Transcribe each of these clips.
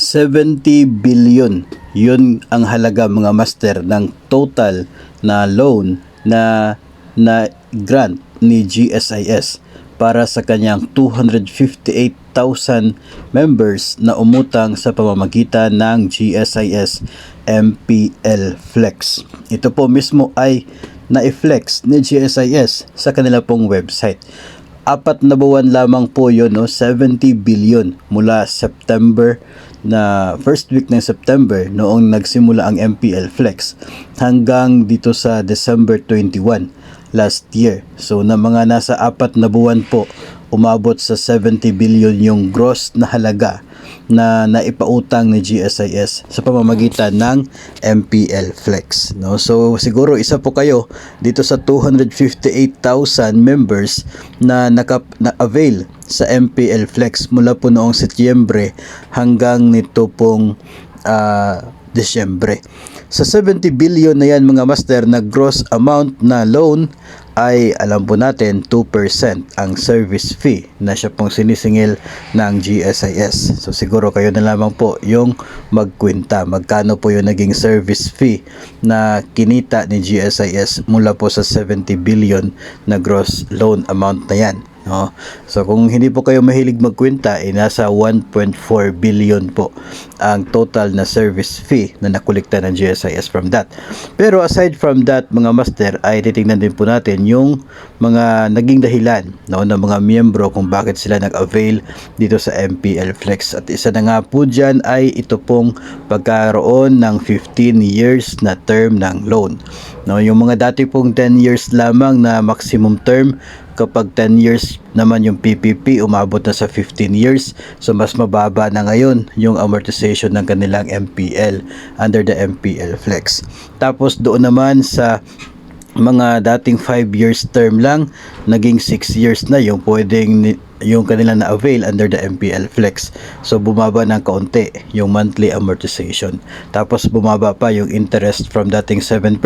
70 billion. Yun ang halaga mga master ng total na loan na grant ni GSIS para sa kanyang 258,000 members na umutang sa pamamagitan ng GSIS MPL Flex. Ito po mismo ay na-flex ni GSIS sa kanila pong website. 4 na buwan lamang po yun, 70 billion mula September, na first week ng September noong nagsimula ang MPL Flex hanggang dito sa December 21 last year. So na mga nasa 4 na buwan po, umabot sa 70 billion yung gross na halaga na naipautang ni GSIS sa pamamagitan ng MPL Flex, no? So siguro isa po kayo dito sa 258,000 members na na-avail sa MPL Flex mula po noong Setyembre hanggang nito pong Disyembre. Sa 70 billion na yan mga master na gross amount na loan ay alam po natin 2% ang service fee na siya pong sinisingil ng GSIS. So siguro kayo na lamang po yung magkwenta magkano po yung naging service fee na kinita ni GSIS mula po sa 70 billion na gross loan amount na yan. No? So kung hindi po kayo mahilig magkwenta, nasa 1.4 billion po ang total na service fee na nakolekta ng GSIS from that. Pero aside from that mga master, ay titingnan din po natin yung mga naging dahilan, no, ng mga miyembro kung bakit sila nag-avail dito sa MPL Flex. At isa na nga po dyan ay ito pong pagkaroon ng 15 years na term ng loan. No, yung mga dati pong 10 years lamang na maximum term, kapag 10 years naman yung PPP, umabot na sa 15 years. So mas mababa na ngayon yung amortization ng kanilang MPL under the MPL Flex. Tapos doon naman sa mga dating 5 years term lang, naging 6 years na yung pwedeng yung kanila na-avail under the MPL Flex. So bumaba ng kaunti yung monthly amortization. Tapos bumaba pa yung interest from dating 7%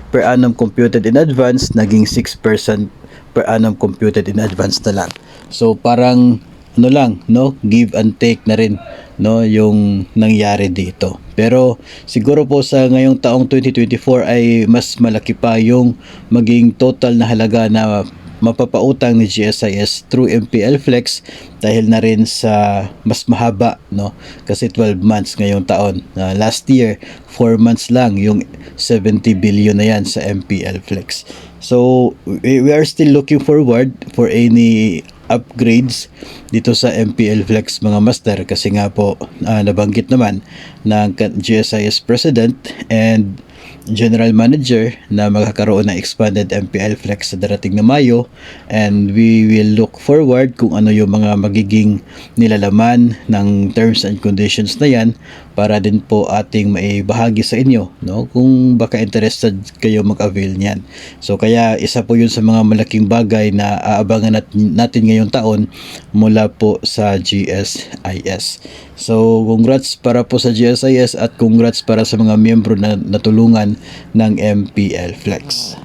per annum computed in advance, naging 6% per annum computed in advance na lang. So parang ano lang, no, give and take na rin, no, yung nangyari dito. Pero siguro po sa ngayong taong 2024 ay mas malaki pa yung maging total na halaga na mapapautang ni GSIS through MPL Flex dahil na rin sa mas mahaba, no, kasi 12 months ngayong taon. Last year 4 months lang yung 70 billion na yan sa MPL Flex. So we are still looking forward for any upgrades dito sa MPL Flex mga master, kasi nga po nabanggit naman ng GSIS President and General Manager na magkakaroon ng expanded MPL Flex sa darating na Mayo, and we will look forward kung ano yung mga magiging nilalaman ng terms and conditions na yan para din po ating maibahagi sa inyo, no, kung baka interested kayo mag-avail niyan. So kaya isa po yun sa mga malaking bagay na aabangan natin ngayong taon mula po sa GSIS. So congrats para po sa GSIS at congrats para sa mga miyembro na natulungan ng MPL Flex.